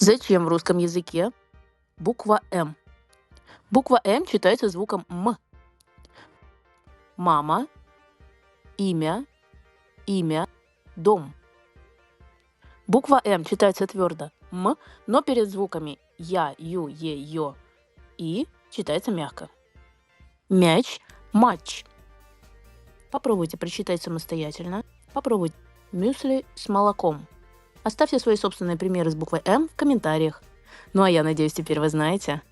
Зачем в русском языке буква «М»? Буква «М» читается звуком «м». Мама, имя, дом. Буква «М» читается твердо «м», но перед звуками «я», «ю», «е», «ё» и читается мягко. Мяч, матч. Попробуйте прочитать самостоятельно. Попробуйте мюсли с молоком. Оставьте свои собственные примеры с буквой «М» в комментариях. Ну а я надеюсь, теперь вы знаете,